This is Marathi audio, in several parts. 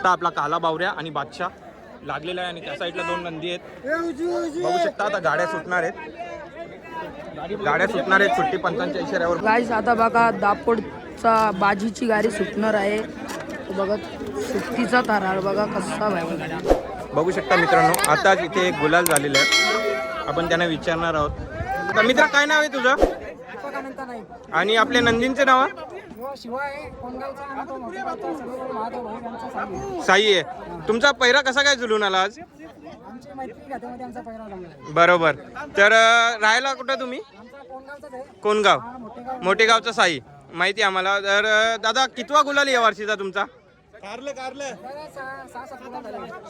शकता आपला काला बावऱ्या आणि बादशाह लागलेला आहे आणि त्या साईडला 2 नंदी आहेत बघू शकता. आता गाड्या सुटणार आहेत सुट्टी पंचांच्या इशाऱ्यावर. गाईस आता बघा दापोडचा बाजीची गाडी सुटणार आहे. बघत सुट्टीचा ताराळ बघा कसा भाई बघू शकता मित्रांनो. आता इथे एक गुलाल झालेला आहे, आपण त्यांना विचारणार आहोत. तर मित्र काय नाव आहे तुझं आणि आपल्या नंदींचे नाव? साई आहे. तुमचा पैरा कसा काय जुलून आला आज? बरोबर. तर राहायला कुठं तुम्ही? कोणगाव, मोठेगावचा साई माहिती आम्हाला. तर दादा कितवा गुलाल या वर्षीचा तुमचा?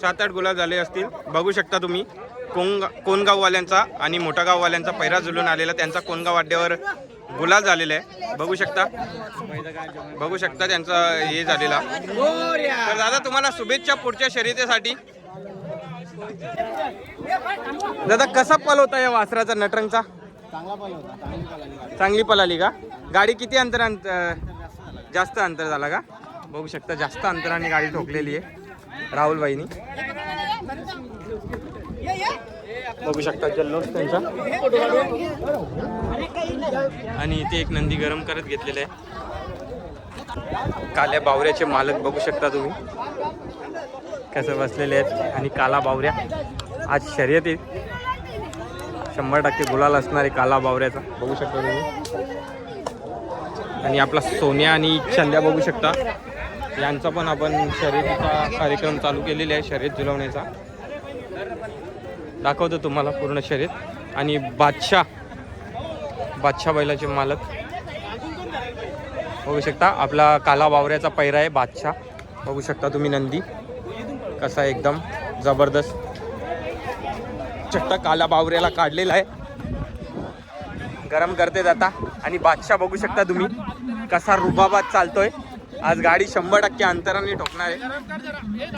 7-8 गुलाल झाले असतील. बघू शकता तुम्ही कोणगाववाल्यांचा आणि मोठा गाववाल्यांचा पैरा जुलून आलेला, त्यांचा कोणगाव अड्ड्यावर गुलाल झालेला आहे. बघू शकता त्यांचा हे झालेला. तर दादा तुम्हाला शुभेच्छा पुढच्या शर्यतीसाठी. दादा कसा पल होता या वासराचा नटरंगचा? चांगली पळाली का? गाडी किती जास्त अंतर झाला का? बघू शकता जास्त अंतराने गाडी ठोकलेली आहे राहुलबाईंनी. बघू शकता जल्लोष त्यांचा. आणि इथे एक नंदी गरम करत घेतलेला आहे. काल्या बावऱ्याचे मालक बघू शकता तुम्ही कसं बसलेले आहेत. आणि काला बावऱ्या आज शर्यतीत 100% गुलाल असणारे काला बावऱ्याचा बघू शकता तुम्ही. आणि आपला सोन्या आणि चंद्या बघू शकता, यांचा पण आपण शर्यतीचा कार्यक्रम चालू केलेला आहे, शर्यत झुलवण्याचा. दाखवतो तुम्हाला पूर्ण शर्यत. आणि बादशाह बैलाचे मालक बघू शकता. आपला काला बावऱ्याचा पैरा आहे बादशाह. बघू शकता तुम्ही नंदी कसा एकदम जबरदस्त चट्टा काला बावऱ्याला काढलेला आहे, गरम करते जाता. आणि बादशाह बघू शकता तुम्ही कसा रुबाबात चालतोय. आज गाडी 100% अंतराने ठोकणार आहे,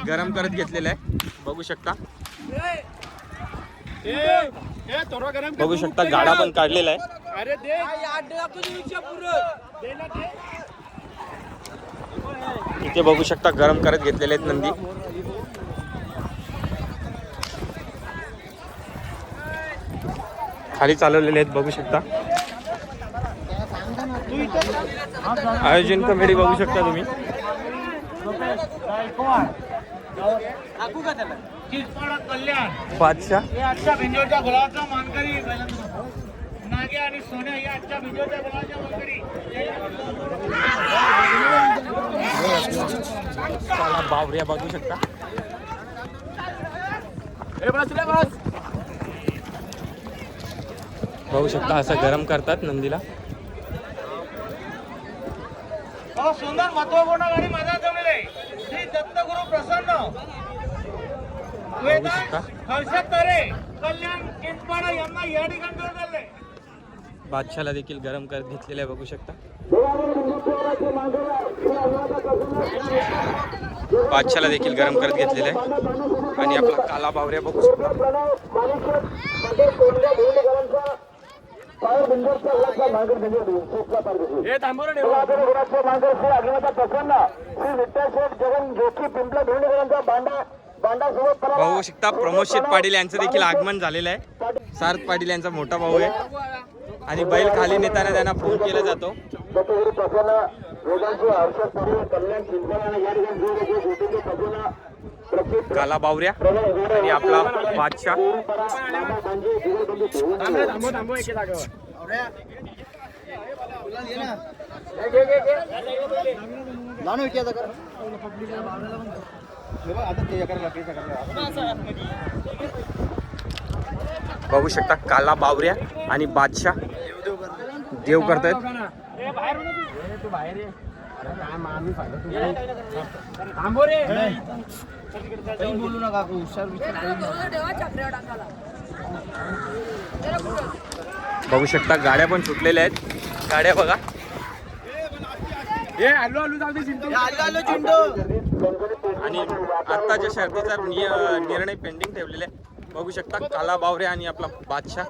गरम करत घेतलेलं आहे. बघू शकता गाडा पण काढलेला आहे. इथे बघू शकता गरम करत घेतलेले आहेत नंदी. खाली चालवलेले आहेत बघू शकता. आयोजन कमिटी बघू शकता तुम्ही. बादशाह बावऱ्या बघू शकता. बघू शकता असं गरम करतात नंदीला. सुंदर महत्वपूर्ण गाडी माझा जमलेले श्री दत्तगुरु प्रसन्न हर्षद तरे कल्याण किंपाडा यांना या ठिकाणी जोडले. बादशाला देखील गरम करत घेतलेलं आहे बघू शकता. बादशाला देखील गरम करत घेतलेलं आहे. आणि आपला काला बावऱ्या बघू शकता. बघू शकता प्रमोद शेठ पाटील यांचं देखील आगमन झालेलं आहे. सार्थ पाटील यांचा मोठा भाऊ आहे. आणि बैल खाली नेताना त्यांना फोन केला जातो. काला बावऱ्या आणि आपला बादशाह. बघू शकता काला बावऱ्या आणि बादशाह देव करतायत. बोलू नका बघू शकता गाड्या पण सुटलेल्या आहेत. गाड्या बघा. आणि आत्ताच्या शर्यतीचा निर्णय पेंडिंग ठेवलेला आहे. बघू शकता काला बावऱ्या आणि आपला बादशाह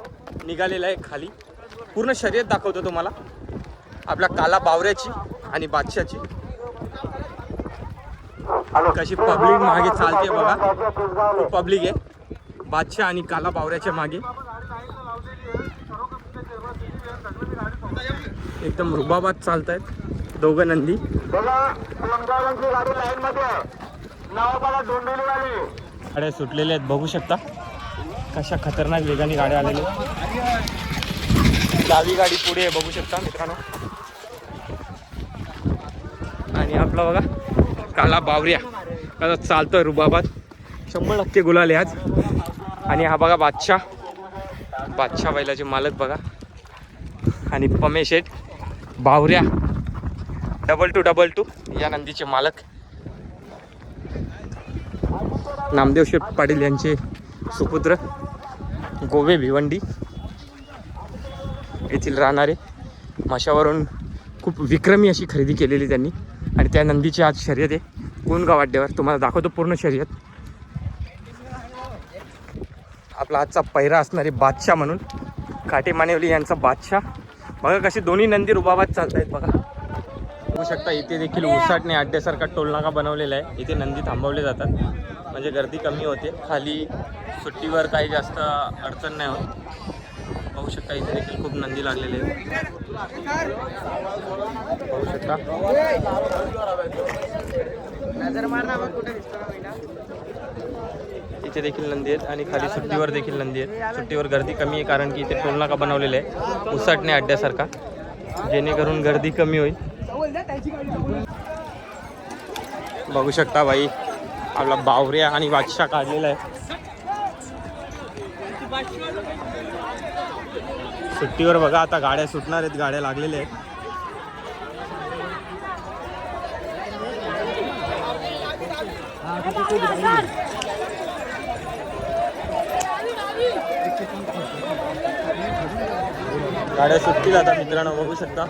निघालेला आहे खाली. पूर्ण शर्यत दाखवतो तुम्हाला आपल्या काला बावऱ्याची आणि बादशाहची. कशी पब्लिक मागे चालते बघा, खूप पब्लिक आहे बादशाह आणि काला बावऱ्याच्या मागे. एकदम रुबाबात चालतायत दोघं नंदी. गाड्या सुटलेल्या आहेत बघू शकता, कशा खतरनाक वेगाने गाड्या आलेल्या. डावी गाडी पुढे आहे बघू शकता मित्रांनो. आणि आपला बघा काला बावऱ्या कसा चालतोय रुबाबात, 100% गुलाल आहे आज. आणि हा बघा बादशाह बैलाचे मालक बघा, आणि पमेश शेठ बावऱ्या 2222 या नंदीचे मालक. नामदेव शेठ पाटील यांचे सुपुत्र गोवे भिवंडी येथील राहणारे. माशावरून खूप विक्रमी अशी खरेदी केलेली त्यांनी. आणि त्या नंदीची आज शर्यत आहे गुणगाव अड्ड्यावर. तुम्हाला दाखवतो पूर्ण शर्यत. आपला आजचा पहिरा असणारे बादशाह म्हणून काटे मानेवली यांचा बादशाह. बघा कशी दोन्ही नंदी रुबाबात चालत आहेत बघा. बघू शकता इथे देखील उसाटणे अड्ड्यासारखा टोलनाका बनवलेला आहे. इथे नंदी थांबवले जातात म्हणजे गर्दी कमी होते. खाली सुट्टीवर काही जास्त अडचण नाही होत. बघू शकता इथे देखील खूप नंदी लागलेले आहेत बघू शकता. इथे देखील नंदी आहेत आणि खाली सुट्टीवर देखील नंदी आहेत. सुट्टीवर गर्दी कमी आहे कारण की इथे टोलनाका बनवलेला आहे उसाटणे अड्ड्यासारखा, जेणेकरून गर्दी कमी होईल. बघू शकता भाई आपला बावऱ्या आणि बादशाह काढलेला आहे. सुट्टीवर बघा आता गाड्या सुटणार आहेत, गाड्या लागलेल्या आहेत. गाड्या सुटतील आता मित्रांनो बघू शकता.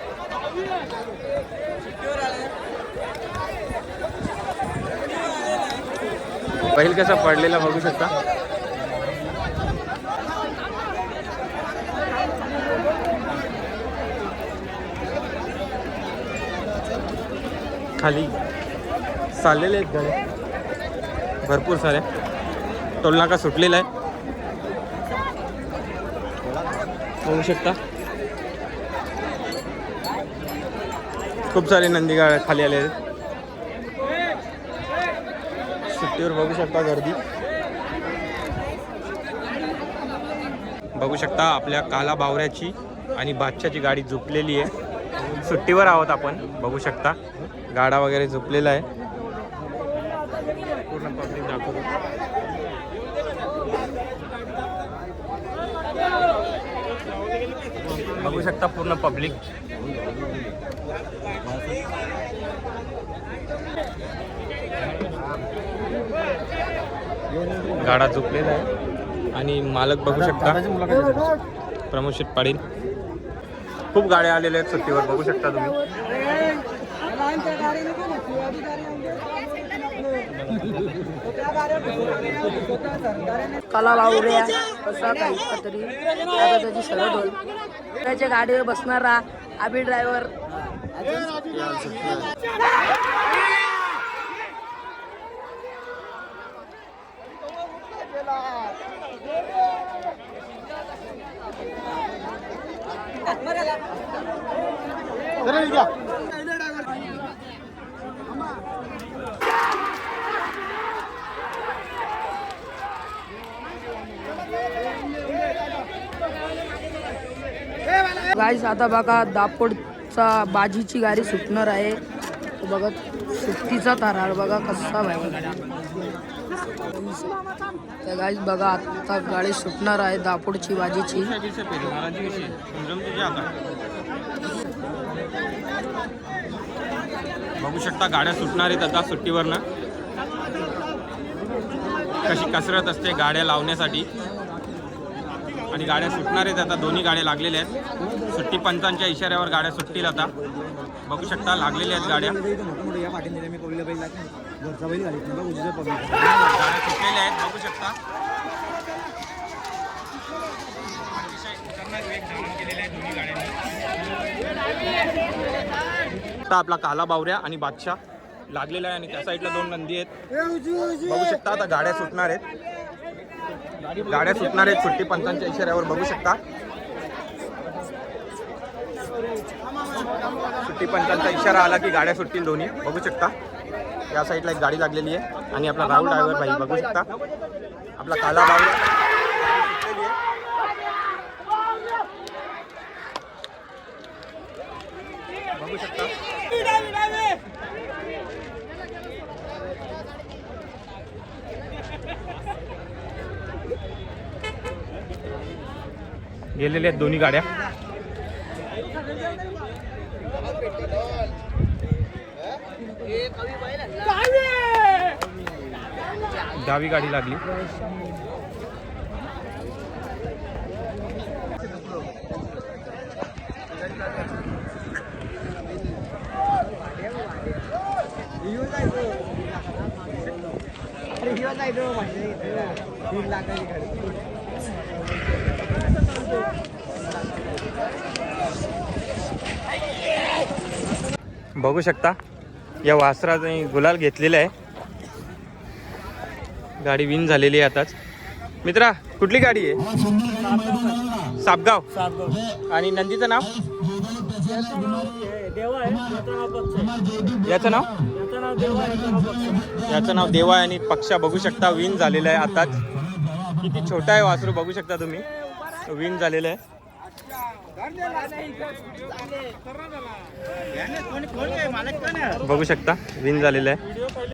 बैल कसा पडलेला बघू शकता. खाली चाललेले आहेत गाड्या भरपूर साऱ्या. टोलनाका सुटलेला आहे बघू शकता. खूप सारे नंदी गाड्या खाली आले आहेत. सुट्टीवर बघू शकता गर्दी. बघू शकता आपल्या काला बावऱ्याची आणि बादशाहची गाडी झोपलेली आहे. सुट्टीवर आहोत आपण बघू शकता. गाडा वगैरे झोपलेला आहे. पूर्ण पब्लिक दाखवतो. बघू शकता पूर्ण पब्लिक. गाडा झोपलेला आहे आणि मालक बघू शकता प्रमोद शेठ पाटील. खूप गाड्या आलेल्या आहेत सुट्टीवर बघू शकता तुम्ही. काला बावऱ्या कसा काही तरी आता त्याची शर्यत होईल. त्याच्या गाडीवर बसणारा आबी ड्रायव्हर गाईस. आता बघा दापोडचा बाजीची गाडी सुटणार आहे. बघा सुट्टीचा ताराळ बघा कसा आहे. तर गाईस बघा आता गाडी सुटणार आहे दापोडची बाजीची. बघू शकता गाड्या सुटणार आहेत आता सुट्टीवरनं. कशी कसरत असते गाड्या लावण्यासाठी. आणि गाड्या सुटणार आहेत आता. दोन्ही गाड्या लागलेल्या आहेत. सुट्टी पंचांच्या इशाऱ्यावर गाड्या सुटतील आता. बघू शकता लागलेल्या आहेत गाड्या. गाड्या सुटलेल्या आहेत बघू शकता. दोन्ही गाड्यांनी आपला काला बावऱ्या आणि बादशाह लागलेला आहे आणि त्या साईडला 2 नंदी आहेत. बघू शकता आता गाड्या सुटणार आहेत. सुट्टी पंचांच्या इशाऱ्यावर बघू शकता. सुट्टी पंचांचा इशारा आला की गाड्या सुटतील दोन्ही. बघू शकता या साईडला एक गाडी लागलेली आहे आणि आपला राहुल ड्रायव्हर भाई बघू शकता. आपला काला बावरा सुटलेली आहे. बघू शकता गेलेले आहेत दोन्ही गाड्या. डावी गाडी लागली. बघू शकता या वासराने गुलाल घेतलेला आहे. गाडी विन झालेली आहे आताच. मित्रा कुठली गाडी आहे? सापगाव. आणि नंदीचं नाव? याचं नाव देवा आहे आणि पक्षा बघू शकता विन झालेला आहे आताच. किती छोटा आहे वासरू बघू शकता तुम्ही. विन झालेलं आहे. बघू शकता विन झालेलं आहे.